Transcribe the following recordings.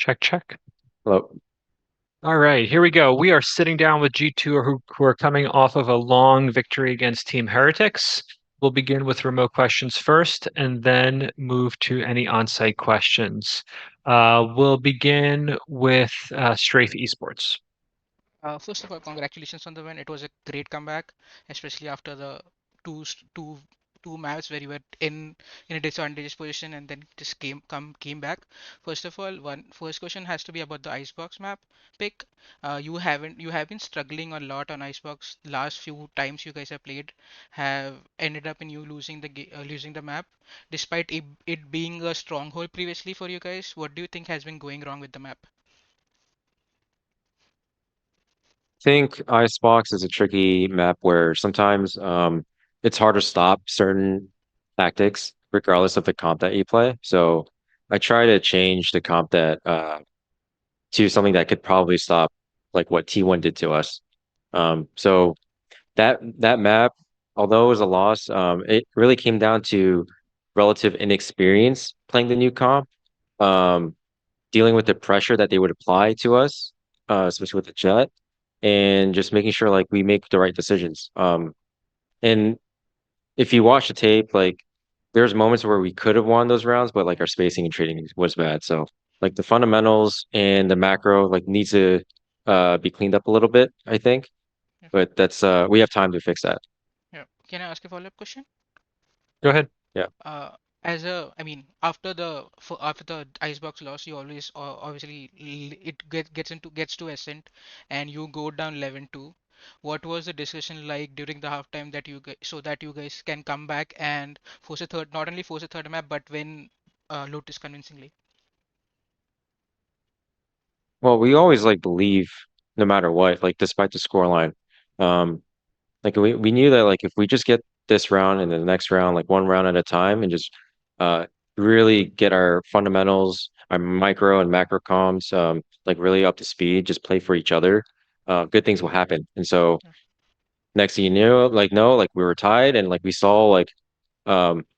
Check, check. Hello. All right, here we go. We are sitting down with G2 who are coming off of a long victory against Team Heretics. We'll begin with remote questions first and then move to any on-site questions. We'll begin with Strafe Esports. First of all, congratulations on the win. It was a great comeback, especially after the two s- two two maps where you were in a disadvantageous position and then just came back. First of all, one first question has to be about the Icebox map pick. You have been struggling a lot on Icebox. Last few times you guys have played have ended up in you losing the map, despite it being a stronghold previously for you guys. What do you think has been going wrong with the map? Think Icebox is a tricky map where sometimes it's hard to stop certain tactics regardless of the comp that you play. So I try to change the comp that to something that could probably stop like what T1 did to us. So that map, although it was a loss, it really came down to relative inexperience playing the new comp, um, dealing with the pressure that they would apply to us, especially with the Jet, and just making sure like we make the right decisions. And if you watch the tape, like there's moments where we could have won those rounds, but like our spacing and trading was bad. So like the fundamentals and the macro like needs to be cleaned up a little bit, I think. Yeah. But that's we have time to fix that. Yeah. Can I ask a follow-up question? Go ahead. Yeah. uh I mean, after the icebox loss, you always obviously gets to ascent, and you go down 11-2. What was the discussion like during the halftime that you guys, so that you guys can come back and force a third, not only force a third map, but win Lotus convincingly? Well, we always like believe no matter what, like despite the scoreline. Um, like we knew that like if we just get this round and then the next round, like one round at a time and just uh really get our fundamentals, our micro and macro comms like really up to speed, just play for each other, good things will happen. And so Yeah. next thing you knew, like no, like we were tied and like we saw like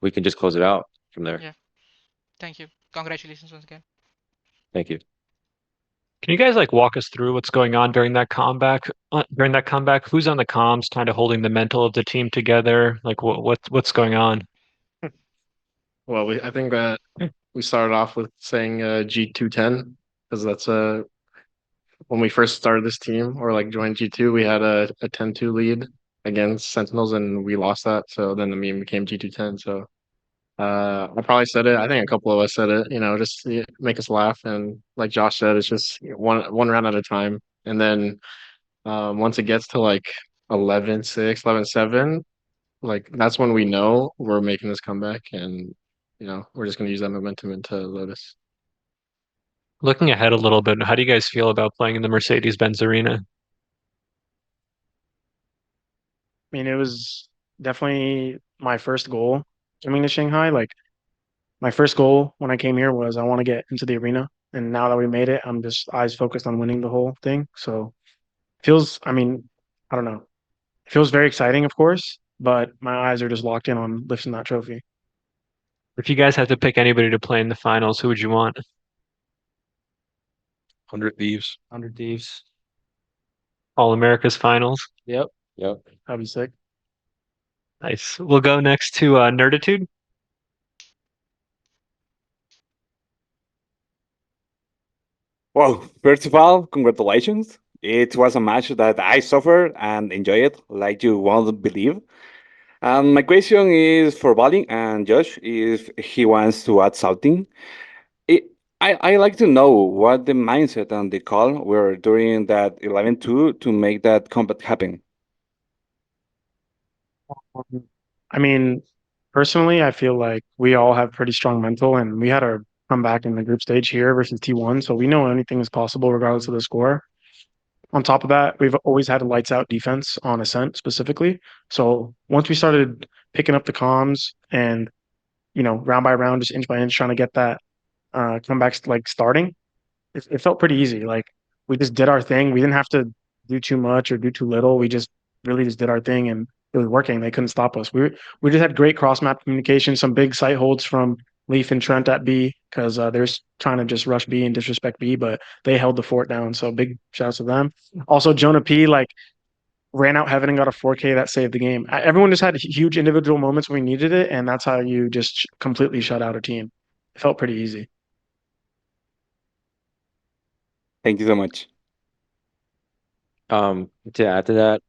we can just close it out from there. Yeah. Thank you. Congratulations once again. Thank you. Can you guys like walk us through what's going on during that comeback? During that comeback, who's on the comms, kind of holding the mental of the team together? Like what's going on? Well, I think that we started off with saying G210 because that's when we first started this team or like joined G2, we had a 10-2 lead against Sentinels and we lost that. So then the meme became G210. So I probably said it. I think a couple of us said it, just to make us laugh. And like Josh said, it's just one round at a time. And then once it gets to like 11-6, 11-7, like that's when we know we're making this comeback and we're just gonna use that momentum into Lotus. Looking ahead a little bit, how do you guys feel about playing in the Mercedes-Benz Arena? I mean, it was definitely my first goal coming to Shanghai. Like my first goal when I came here was I want to get into the arena. And now that we made it, I'm just eyes focused on winning the whole thing. So feels, I mean, I don't know. It feels very exciting, of course, but my eyes are just locked in on lifting that trophy. If you guys had to pick anybody to play in the finals, who would you want? 100 Thieves. 100 Thieves. All America's finals. Yep. Yep. That'd be sick. Nice. We'll go next to Nerditude. Well, first of all, congratulations. It was a match that I suffered and enjoyed like you won't believe. My question is for Bali and Josh if he wants to add something. It, I like to know what the mindset and the call were during that 11-2 to make that combat happen. I mean, personally, I feel like we all have pretty strong mental, and we had our comeback in the group stage here versus T1, so we know anything is possible regardless of the score. On top of that, we've always had a lights out defense on Ascent specifically. So once we started picking up the comms and round by round, just inch by inch, trying to get that comeback like starting, it felt pretty easy. Like we just did our thing. We didn't have to do too much or do too little. We just really just did our thing, and it was working. They couldn't stop us. We just had great cross map communication, some big site holds from Leaf and Trent at B because they're trying to just rush B and disrespect B, but they held the fort down. So big shouts to them. Also, Jonah P like ran out heaven and got a 4K that saved the game. Everyone just had huge individual moments when we needed it, and that's how you just completely shut out a team. It felt pretty easy. Thank you so much. To add to that,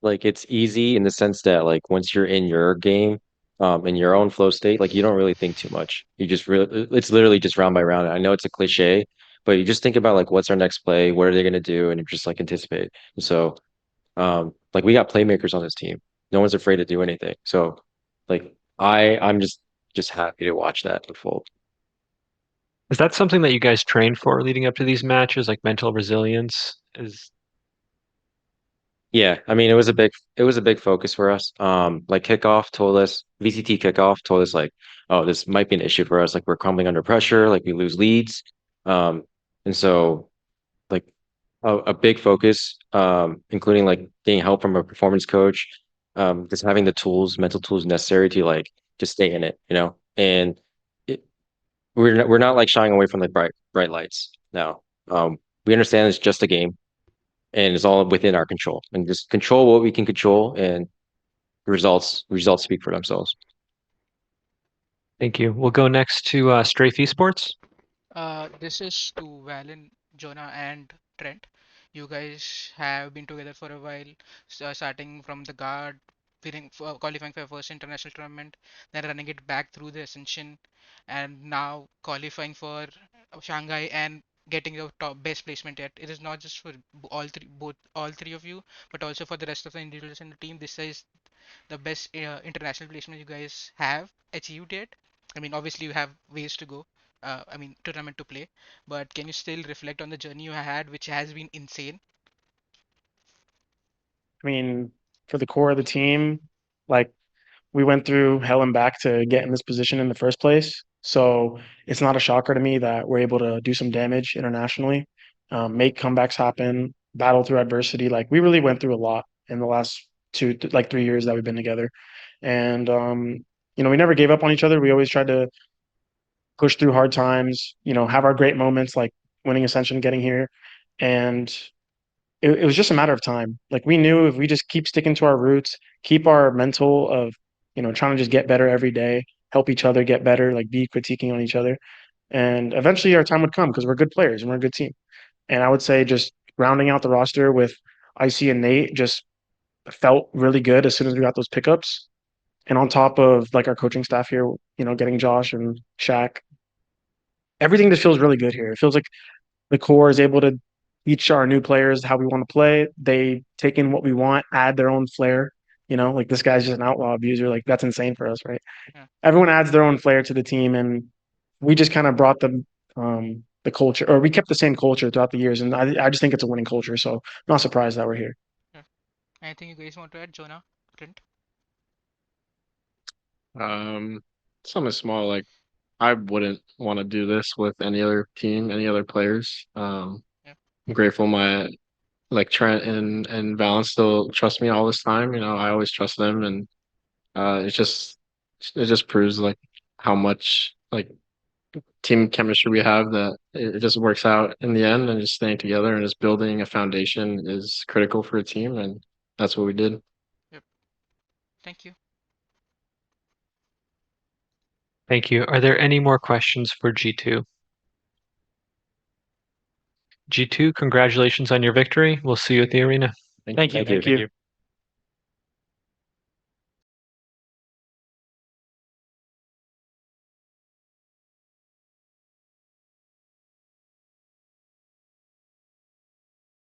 like it's easy in the sense that like once you're in your game, in your own flow state, like you don't really think too much. You just really, it's literally just round by round. I know it's a cliche, but you just think about like what's our next play, what are they gonna do, and you just like anticipate. And so, like we got playmakers on this team. No one's afraid to do anything. So, like I'm just happy to watch that unfold. Is that something that you guys train for leading up to these matches, like mental resilience? Is Yeah, I mean it was a big focus for us. Like kickoff told us, VCT kickoff told us like, oh, this might be an issue for us. Like we're crumbling under pressure, like we lose leads. Um, and so like a big focus, including like getting help from a performance coach, just having the tools, mental tools necessary to like just stay in it, you know. And it, we're not like shying away from the bright lights now. We understand it's just a game and it's all within our control and just control what we can control and results speak for themselves. Thank you. We'll go next to Strafe Esports. This is to Valen, Jonah, and Trent. You guys have been together for a while, starting from the guard, qualifying for your first international tournament, then running it back through the Ascension, and now qualifying for Shanghai and getting the top best placement yet. It is not just for all three of you, but also for the rest of the individuals in the team. This is the best international placement you guys have achieved yet. I mean, obviously you have ways to go. I mean, tournament to play, but can you still reflect on the journey you had, which has been insane? I mean, for the core of the team, like we went through hell and back to get in this position in the first place. So it's not a shocker to me that we're able to do some damage internationally, make comebacks happen, battle through adversity. Like we really went through a lot in the last like 3 years that we've been together. And we never gave up on each other. We always tried to push through hard times, have our great moments like winning Ascension, getting here. And it was just a matter of time. Like we knew if we just keep sticking to our roots, keep our mental of, trying to just get better every day, help each other get better, like be critiquing on each other. And eventually our time would come because we're good players and we're a good team. And I would say just rounding out the roster with Icy and Nate just felt really good as soon as we got those pickups. And on top of like our coaching staff here, getting Josh and Shaq, everything just feels really good here. It feels like the core is able to teach our new players how we want to play. They take in what we want, add their own flair. Like this guy's just an outlaw abuser. Like that's insane for us, right? Yeah. Everyone adds their own flair to the team, and we just kind of brought the culture, or we kept the same culture throughout the years. And I just think it's a winning culture. So I'm not surprised that we're here. Yeah. Anything you guys want to add, Jonah, Trent? Something small, like I wouldn't want to do this with any other team, any other players. Yeah. I'm grateful my like Trent and Valence still trust me all this time. I always trust them, and it just proves like how much like team chemistry we have, that it just works out in the end, and just staying together and just building a foundation is critical for a team, and that's what we did. Yep. Thank you. Thank you. Are there any more questions for G2? G2, congratulations on your victory. We'll see you at the arena. Thank you. Thank you.